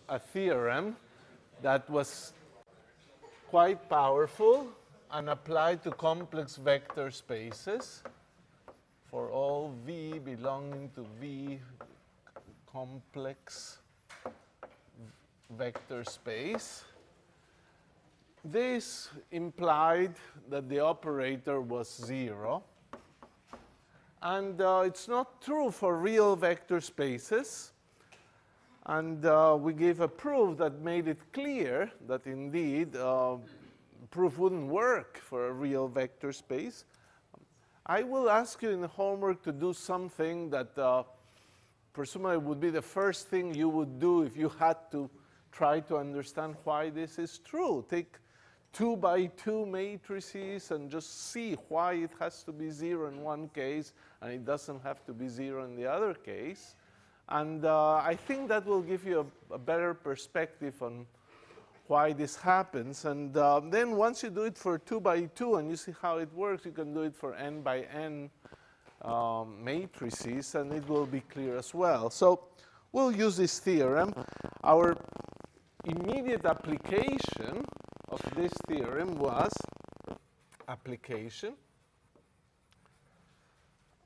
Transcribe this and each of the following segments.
a theorem that was quite powerful and applied to complex vector spaces for all V belonging to V complex vector space. This implied that the operator was 0. And it's not true for real vector spaces. And we gave a proof that made it clear that indeed proof wouldn't work for a real vector space. I will ask you in the homework to do something that presumably would be the first thing you would do if you had to try to understand why this is true. Take 2 by 2 matrices and just see why it has to be 0 in one case and it doesn't have to be 0 in the other case. And I think that will give you a better perspective on why this happens. And then once you do it for 2 by 2 and you see how it works, you can do it for n by n matrices, and it will be clear as well. So we'll use this theorem. Our immediate application of this theorem was application.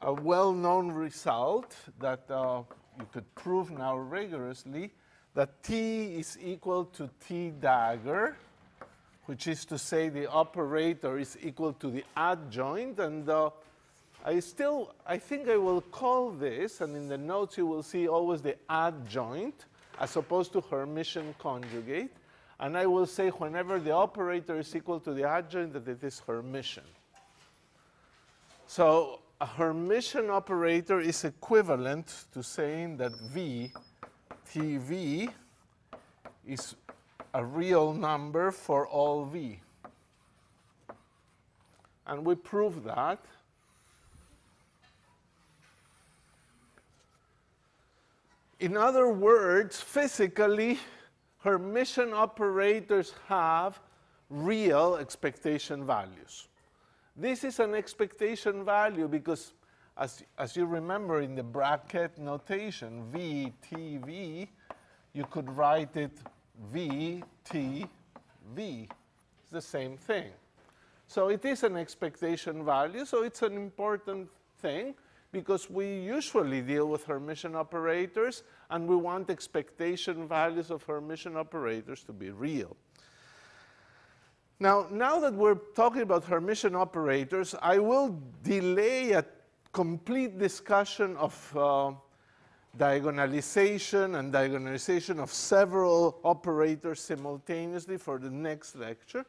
A well-known result that you could prove now rigorously, that T is equal to T dagger, which is to say the operator is equal to the adjoint. And I think I will call this, and in the notes you will see always the adjoint as opposed to Hermitian conjugate. And I will say whenever the operator is equal to the adjoint that it is Hermitian. So a Hermitian operator is equivalent to saying that V, TV, is a real number for all V. And we prove that. In other words, physically, Hermitian operators have real expectation values. This is an expectation value because, as you remember in the bracket notation, V, T, V, you could write it V, T, V. It's the same thing. So it is an expectation value, so it's an important thing because we usually deal with Hermitian operators, and we want expectation values of Hermitian operators to be real. Now that we're talking about Hermitian operators, I will delay a complete discussion of diagonalization and diagonalization of several operators simultaneously for the next lecture.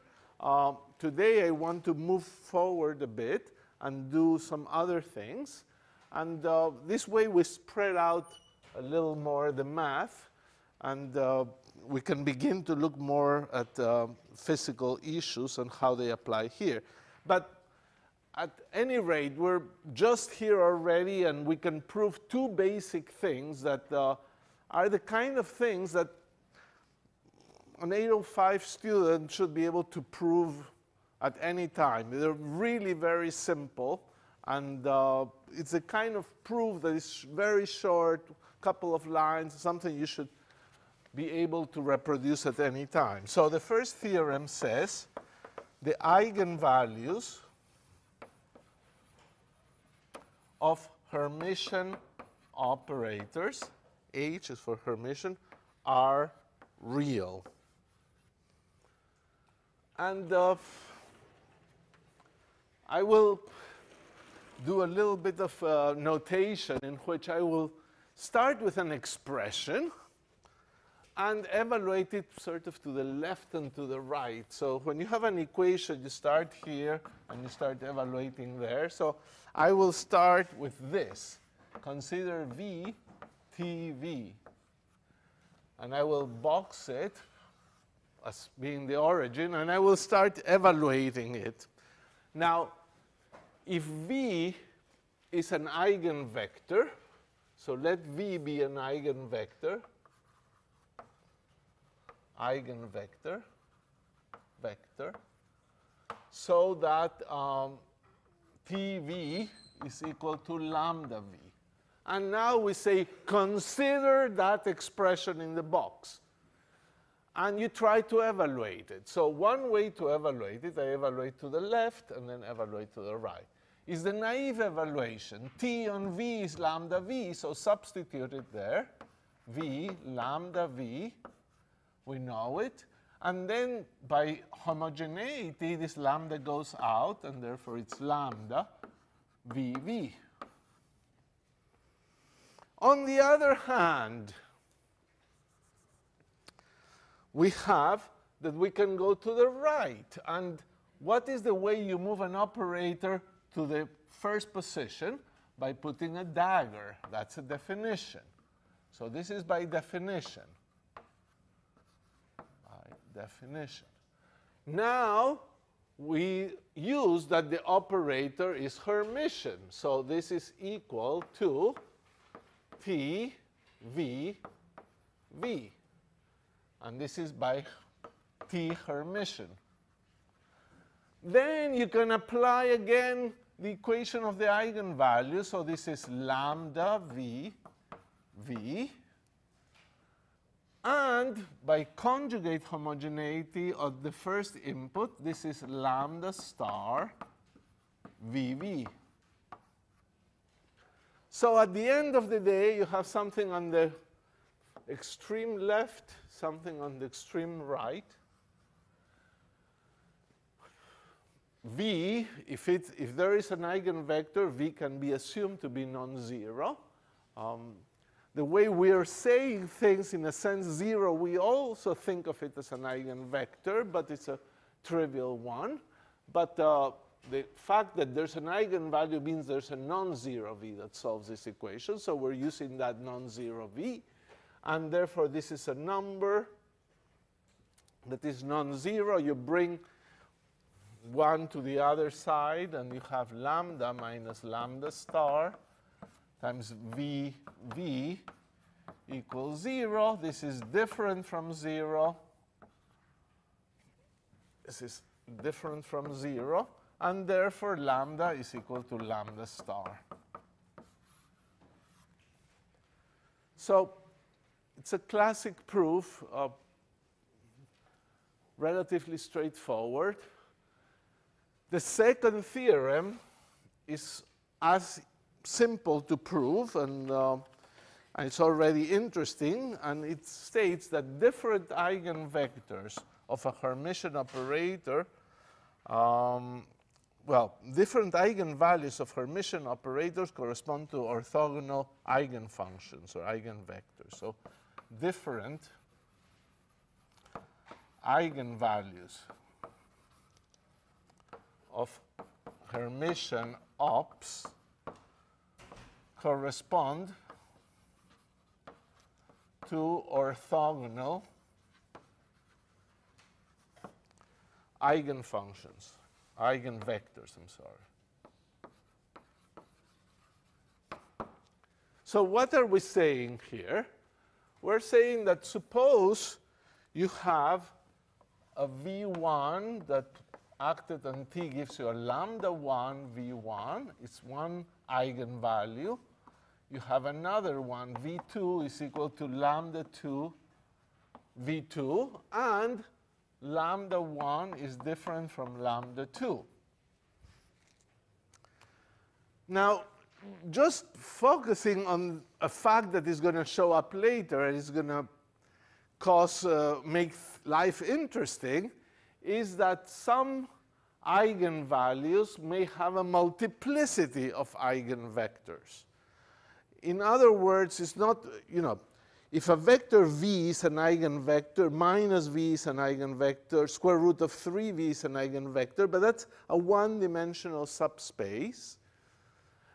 Today I want to move forward a bit and do some other things. And this way we spread out a little more the math, and we can begin to look more at physical issues and how they apply here. But at any rate, we're just here already, and we can prove two basic things that are the kind of things that an 805 student should be able to prove at any time. They're really very simple, and it's a kind of proof that is very short, couple of lines, something you should be able to reproduce at any time. So the first theorem says the eigenvalues of Hermitian operators, H is for Hermitian, are real. And I will do a little bit of notation in which I will start with an expression and evaluate it sort of to the left and to the right. So when you have an equation, you start here and you start evaluating there. So I will start with this. Consider V, T, V. And I will box it as being the origin, and I will start evaluating it. Now, if V is an eigenvector, so let V be an eigenvector, vector, so that TV is equal to lambda V. And now we say, consider that expression in the box. and you try to evaluate it. So one way to evaluate it, I evaluate to the left and then evaluate to the right, is the naive evaluation. T on V is lambda V, so substitute it there. V, lambda V, we know it. And then by homogeneity, this lambda goes out, and therefore it's lambda VV. On the other hand, we have that we can go to the right. And what is the way you move an operator to the first position? By putting a dagger. That's a definition. So this is by definition. Definition. Now, we use that the operator is Hermitian. So this is equal to T, V, V. And this is by T Hermitian. Then you can apply again the equation of the eigenvalue. So this is lambda V, V. And by conjugate homogeneity of the first input, this is lambda star VV. So at the end of the day, you have something on the extreme left, something on the extreme right. V, if there is an eigenvector, V can be assumed to be non-zero. The way we are saying things, in a sense, 0, we also think of it as an eigenvector, but it's a trivial one. But the fact that there's an eigenvalue means there's a non-zero V that solves this equation. So we're using that non-zero V. And therefore, this is a number that is non-zero. You bring 1 to the other side, and you have lambda minus lambda star times V equals 0. This is different from 0. This is different from 0. And therefore, lambda is equal to lambda star. So it's a classic proof, relatively straightforward. The second theorem is as simple to prove, and it's already interesting, and it states that different eigenvectors of a Hermitian operator, different eigenvalues of Hermitian operators correspond to orthogonal eigenfunctions or eigenvectors. So different eigenvalues of Hermitian ops correspond to orthogonal eigenfunctions, eigenvectors, I'm sorry. So what are we saying here? We're saying that suppose you have a V1 that acted on T gives you a lambda 1 V1. It's one eigenvalue. You have another one, V2 is equal to lambda 2 V2, and lambda 1 is different from lambda 2. Now, just focusing on a fact that is going to show up later and is going to make life interesting, is that some eigenvalues may have a multiplicity of eigenvectors. In other words, it's not, if a vector v is an eigenvector, minus v is an eigenvector, square root of 3v is an eigenvector, but that's a one-dimensional subspace.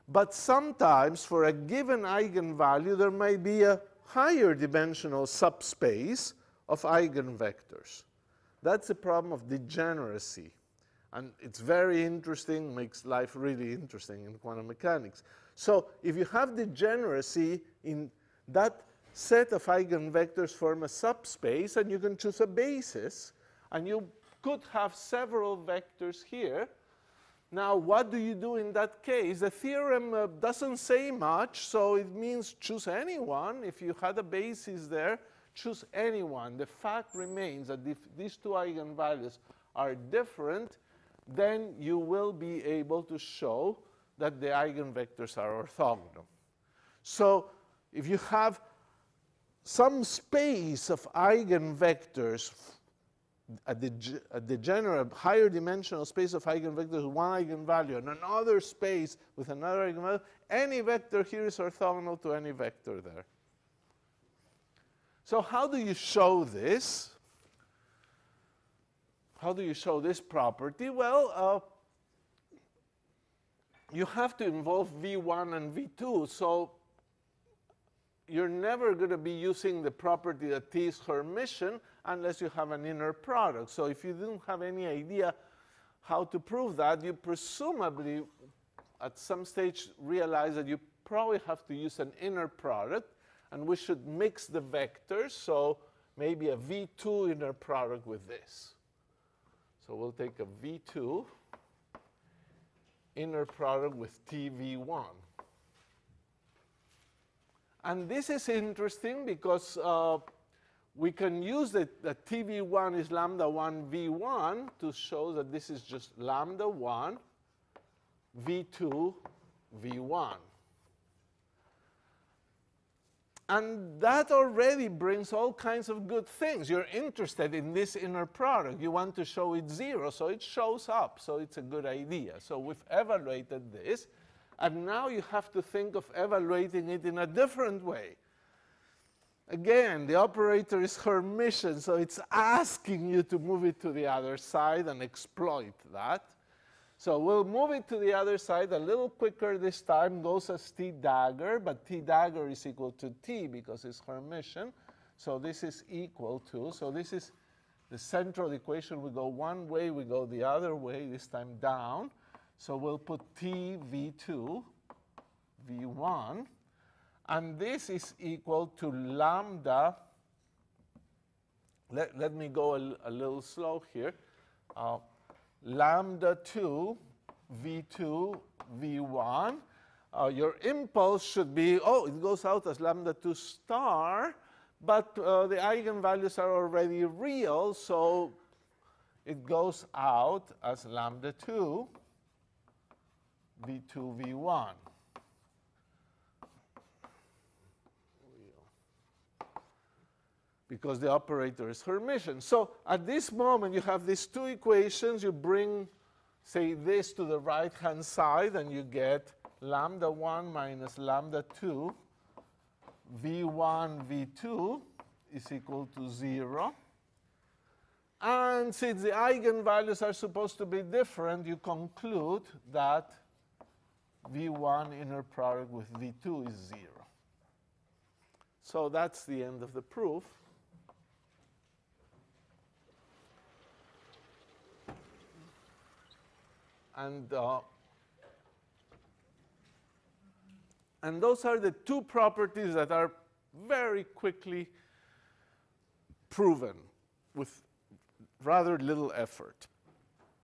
But sometimes, for a given eigenvalue, there might be a higher dimensional subspace of eigenvectors. That's the problem of degeneracy. And it's very interesting, makes life really interesting in quantum mechanics. So if you have degeneracy in that set of eigenvectors form a subspace, and you can choose a basis, and you could have several vectors here. Now, what do you do in that case? The theorem doesn't say much, so it means choose anyone. If you had a basis there, choose any one, the fact remains that if these two eigenvalues are different, then you will be able to show that the eigenvectors are orthogonal. So if you have some space of eigenvectors at the general higher dimensional space of eigenvectors with one eigenvalue and another space with another eigenvalue, any vector here is orthogonal to any vector there. So how do you show this? How do you show this property? Well, you have to involve V1 and V2. So you're never going to be using the property that T is Hermitian unless you have an inner product. So if you don't have any idea how to prove that, you presumably at some stage realize that you probably have to use an inner product, and we should mix the vectors, so maybe a V2 inner product with this. So we'll take a V2 inner product with TV1. And this is interesting because we can use that TV1 is lambda 1 V1 to show that this is just lambda 1 V2 V1. And that already brings all kinds of good things. You're interested in this inner product. You want to show it 0, so it shows up. So it's a good idea. So we've evaluated this. And now you have to think of evaluating it in a different way. Again, the operator is Hermitian, so it's asking you to move it to the other side and exploit that. So we'll move it to the other side a little quicker this time, goes as T dagger, but T dagger is equal to T because it's Hermitian. So this is equal to, so this is the central equation. We go one way, we go the other way, this time down. So we'll put T V2 V1, and this is equal to lambda. Let me go a little slow here. Lambda 2 V2 V1. Your impulse should be, oh, it goes out as lambda 2 star, but the eigenvalues are already real, so it goes out as lambda 2 V2 V1. Because the operator is Hermitian. So at this moment, you have these two equations. You bring, say, this to the right-hand side, and you get lambda 1 minus lambda 2 V1 V2 is equal to 0. And since the eigenvalues are supposed to be different, you conclude that V1 inner product with V2 is 0. So that's the end of the proof. And those are the two properties that are very quickly proven with rather little effort.